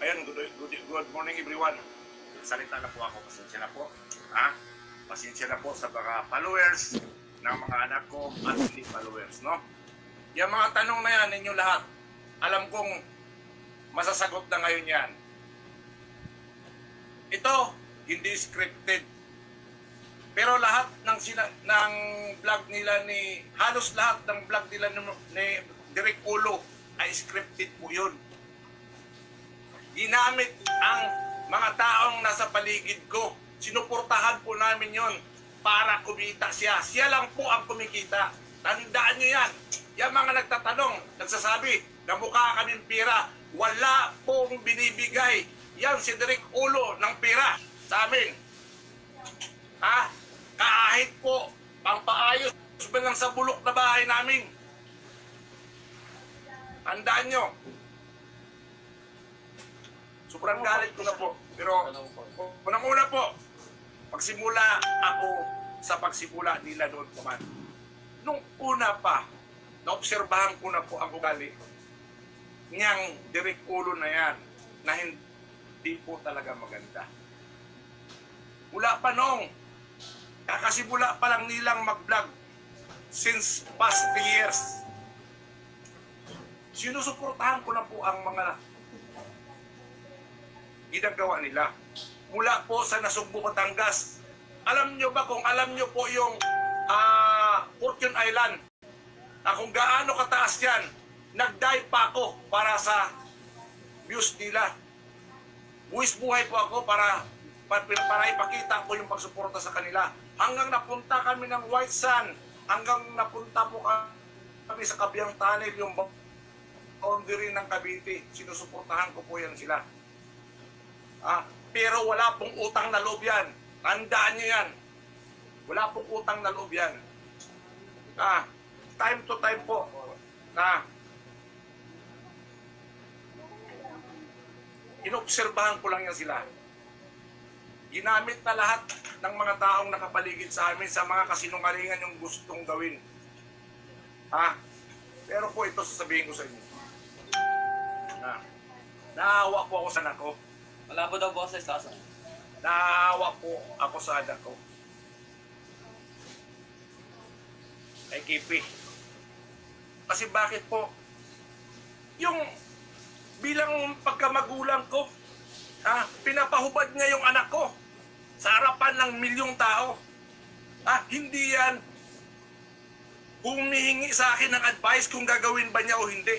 Ayun, good morning everyone. Salita na po ako, pasensya na po. Pasensya na po sa mga followers ng mga anak ko at hindi followers, no? Yung mga tanong na yan, ninyo lahat, alam kong masasagot na ngayon yan. Ito, hindi scripted. Pero lahat ng vlog nila halos lahat ng vlog nila ni Direk Ulo ay scripted po yun. Ginamit ang mga taong nasa paligid ko. Sinuportahan po namin yon para kumita siya. Siya lang po ang kumikita. Tandaan nyo yan. Yung mga nagtatanong, nagsasabi, na mukha kaming pera. Wala pong binibigay. Yan si Direk Ulo ng pera sa amin. Kahit po, pampaayos ba lang sa bulok na bahay namin. Tandaan nyo. Sobrang galit ko na po. Pero, unang-una po, pagsimula ako sa pagsimula nila doon po man. Nung una pa, naobserbahan ko na po ang ugali niyang Direk Ulo na yan na hindi po talaga maganda. Mula pa nung kakasimula pa lang nilang mag-vlog since past 3 years, sinusuportahan ko na po ang mga ginagawa nila. Mula po sa Nasugbu, Batangas. Alam nyo ba kung alam nyo po yung Fortune Island na kung gaano kataas yan, nag-dive pa ako para sa views nila. Buwis buhay po ako para ipakita ko yung pagsuporta sa kanila. Hanggang napunta kami ng White Sand, hanggang napunta po kami sa Kabiang Tunnel, yung boundary ng Cavite. Sinusuportahan ko po yan sila. Pero wala pong utang na loob yan. Tandaan nyo yan. Wala pong utang na loob yan. Time to time po na inobserbahan ko lang yan sila. Ginamit na lahat ng mga taong nakapaligid sa amin sa mga kasinungalingan yung gustong gawin. Pero po ito sasabihin ko sa inyo. Naawa po ako sa anak ko. Malabo daw boses, Tasa. Naawa po ako sa anak ko. Kay Kipi. Kasi bakit po? Yung bilang pagkamagulang ko, pinapahubad niya yung anak ko sa harapan ng milyong tao. Hindi yan humihingi sa akin ng advice kung gagawin ba niya o hindi.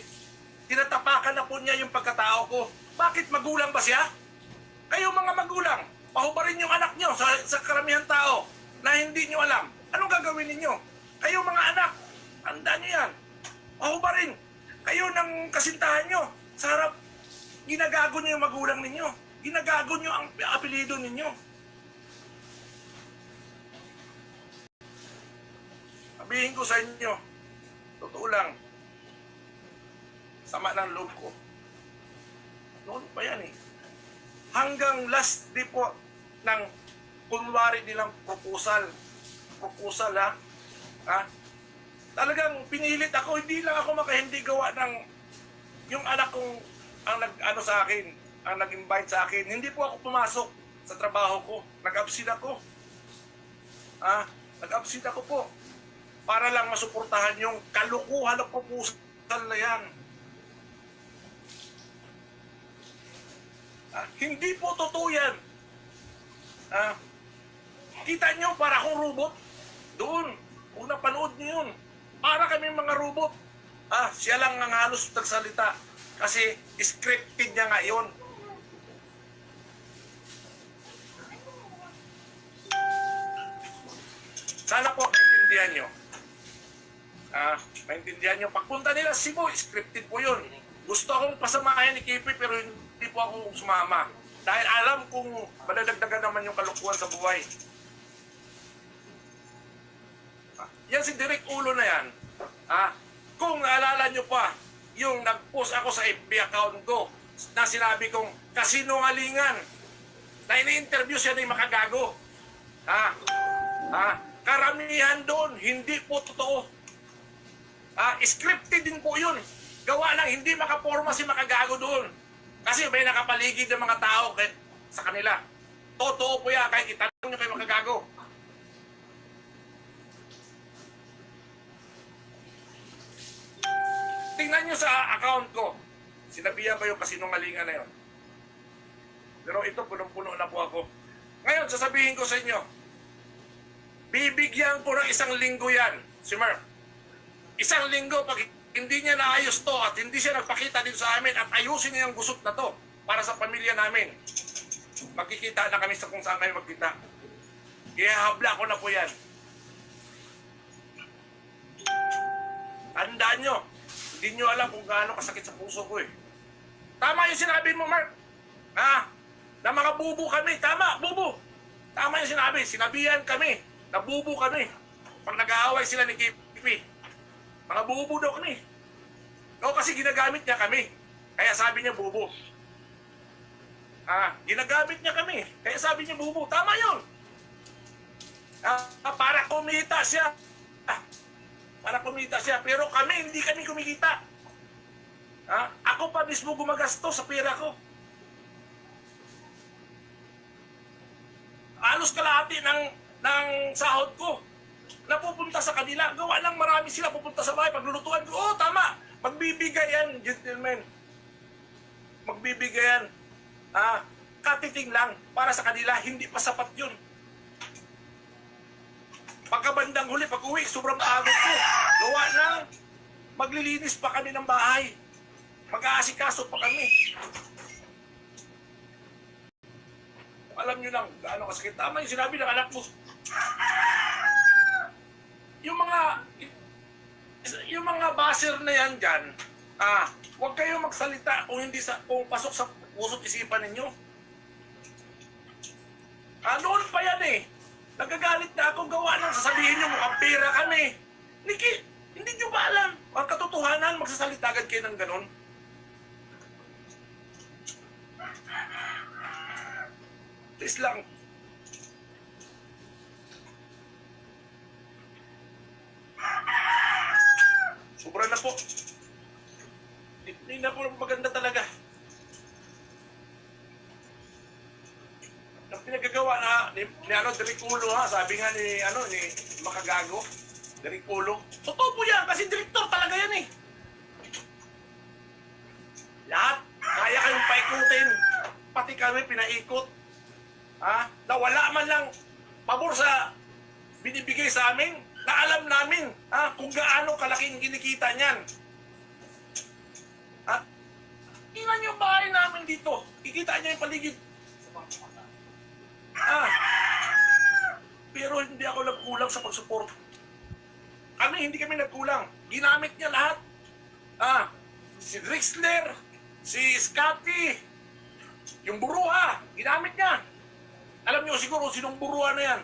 Tinatapakan na po niya yung pagkatao ko. Bakit magulang ba siya? Kayo mga magulang, pahubarin yung anak nyo sa karamihan tao na hindi nyo alam. Anong gagawin ninyo? Kayo mga anak, tandaan nyo yan. Pahubarin. Kayo ng kasintahan nyo sa harap. Ginagago nyo yung magulang ninyo. Ginagago nyo ang apelido ninyo. Sabihin ko sa inyo, totoo lang, sama ng loob ko. Noon pa yan eh. Hanggang last day po ng kunwari nilang proposal talagang pinilit ako, hindi lang ako makahindi gawa ng yung anak kong ang nag-ano sa akin, ang nag-invite sa akin. Hindi po ako pumasok sa trabaho ko. Nag-absent ako. Nag-absent ako po para lang masuportahan yung kalukuhan ng proposal na yan. Hindi po totoo yan. Kita nyo, para akong robot. Doon, kung napanood nyo yun, para kami mga robot. Siya lang ang halos nagsalita. Kasi scripted niya nga yun. Sana po maintindihan nyo. Maintindihan nyo. Pagpunta nila sa Cebu, scripted po yun. Gusto akong pasamahin ni Kipi pero hindi po ako sumama. Dahil alam kong madadagdagan naman yung kalukuhan sa buhay. Yan si Direk Ulo na yan. Kung naalala nyo pa, yung nag-post ako sa FB account ko na sinabi kong kasinungalingan na ini-interview siya ng makagago. Karamihan doon, hindi po totoo. Scripted din po yun. Gawa lang, hindi makaporma si makagago doon. Kasi may nakapaligid ng mga tao sa kanila. Totoo po yan, kahit itanong nyo kay magagago. Tingnan nyo sa account ko. Sinabihan ko yung kasinungalingan na yun. Pero ito, punong-puno na po ako. Ngayon, sasabihin ko sa inyo, bibigyan ko ng 1 linggo yan, si Merv. 1 linggo, pag hindi niya naayos to at hindi siya nagpakita dito sa amin at ayusin niya yung gusot na to para sa pamilya namin, magkikita na kami sa kung saan kami magkita. Ihahabla ko na po yan. Tandaan nyo, hindi nyo alam kung gaano kasakit sa puso ko eh. Tama yung sinabi mo, Mark. Ha? Na mga bubo kami. Tama, bubo. Tama yung sinabi. Sinabihan kami. Na bubo kami. Pag nag-aaway sila ni Kipi. Mga bubo daw kami. O kasi ginagamit niya kami. Kaya sabi niya bubo. Ginagamit niya kami. Kaya sabi niya bubo. Tama yun. Para kumita siya. Para kumita siya. Pero kami, hindi kami kumikita. Ako pa mismo gumagastos sa pera ko. Halos kalahati ng sahod ko napupunta sa kanila. Gawa lang marami sila pupunta sa bahay. Paglulutuan ko, tama. Magbibigay yan, gentlemen. Magbibigay yan. Katiting lang para sa kanila. Hindi pa sapat yun. Pagkabandang huli, pag uwi, sobrang pagod ko. Gawa lang, maglilinis pa kami ng bahay. Mag-aasikaso pa kami. Alam nyo lang, gaano kasakit. Tama yung sinabi ng anak mo. Yung mga baser na yan dyan, huwag kayong magsalita kung pasok sa puso't isipan ninyo. Noon pa yan eh. Nagagalit na ako, gawa lang sasabihin nyo mukhang pera kami. Niki, hindi nyo ba alam? Ang katotohanan, magsasalita agad kayo ng ganon. Please lang. Sobra na po. Hindi na po maganda talaga. Ang pinagagawa na ni Derek Ulo sabi nga ni Makagago, Derek Ulo. Totoo po yan kasi direktor talaga yan eh. Lahat, kaya kayong paikutin. Pati kami pinaikot. Na wala man lang pabor sa binibigay sa amin, na alam namin kung gaano kalaking kinikita niyan. Tingnan yung bahay namin dito. Kikita niya yung paligid. Pero hindi ako nagkulang sa pag-support. Hindi kami nagkulang. Ginamit niya lahat. Si Drexler, si Scotty, yung Buruha, ginamit niya. Alam niyo siguro sinong Buruha na yan.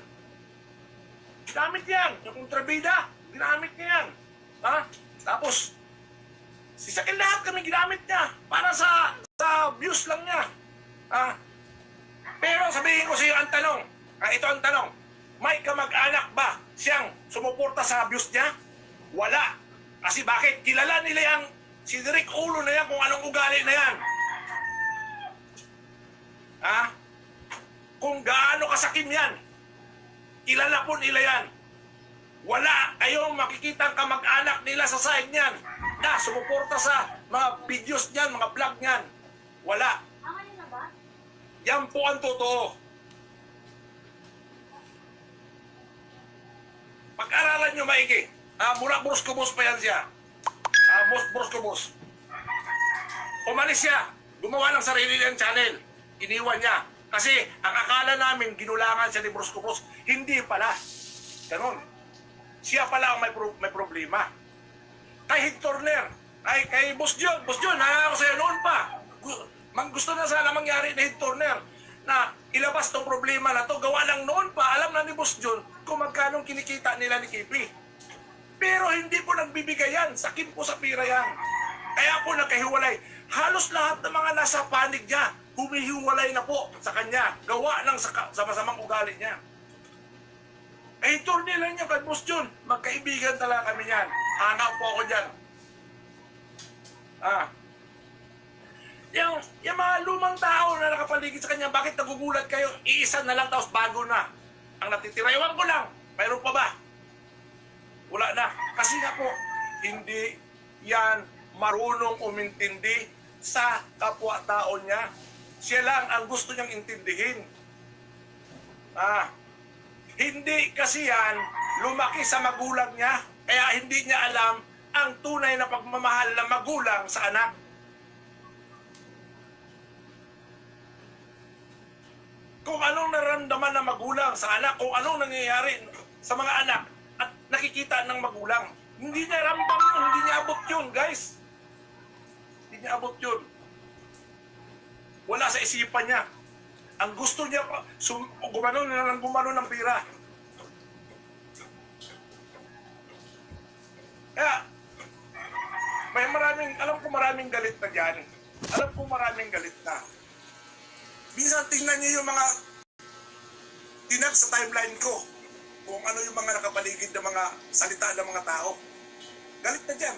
Ginamit yan. Yung kontrabida, ginamit niya yan. Tapos, sisakin lahat kami ginamit niya para sa views lang niya. Pero sabihin ko sa iyo ang tanong, ito ang tanong, may kamag-anak ba siyang sumuporta sa views niya? Wala. Kasi bakit? Kilala nila yung si Derek Ulo na yan kung anong ugali na yan. Kung gaano kasakim yan, kilala po nila yan. Wala kayong makikita kamag-anak nila sa side niyan na sumuporta sa mga videos niyan, mga vlog niyan. Wala. Yan po ang totoo. Pag-aralan nyo maigi. Mura Boskobos pa yan siya. Boskobos. Umalis siya. Gumawa ng sarili niyang channel. Iniwan niya. Kasi ang akala namin ginulangan siya ni Boskobos. Hindi pala. Ganon. Siya pala ang may problema. Kay Hig Turner. Kay Boss John. Boss John, ako sa'yo noon pa. Gusto na sana mangyari ni Hig Turner na ilabas tong problema na to. Gawa lang noon pa. Alam na ni Boss John kung magkano kinikita nila ni Kipi. Pero hindi po nagbibigay yan. Sakin po sa pira yan. Kaya po nagkahiwalay. Halos lahat ng mga nasa panig niya, humihiwalay na po sa kanya. Gawa ng sa masamang ugali niya. Turner lang niya kay Boss John. Magkaibigan talaga kami yan. Hanap po ako dyan. yung mga lumang tao na nakapaligid sa kanya, bakit nagugulat kayo? Iisa na lang, tapos bago na. Ang natitira, ewan ko lang, mayroon pa ba? Wala na. Kasi nga po, hindi yan marunong umintindi sa kapwa-tao niya. Siya lang ang gusto niyang intindihin. Hindi kasi yan lumaki sa magulang niya, kaya hindi niya alam ang tunay na pagmamahal ng magulang sa anak. Kung anong naramdaman ng magulang sa anak, kung anong nangyayari sa mga anak at nakikita ng magulang, hindi niya ramdam yun, hindi niya abot yun, guys. Hindi niya abot yun. Wala sa isipan niya. Ang gusto niya, gumano na lang gumano ng pira. Kaya, may maraming, alam ko maraming galit na dyan. Alam ko maraming galit na. Minsan tingnan niyo yung mga tinag sa timeline ko. Kung ano yung mga nakapaligid na mga salita ng mga tao. Galit na dyan.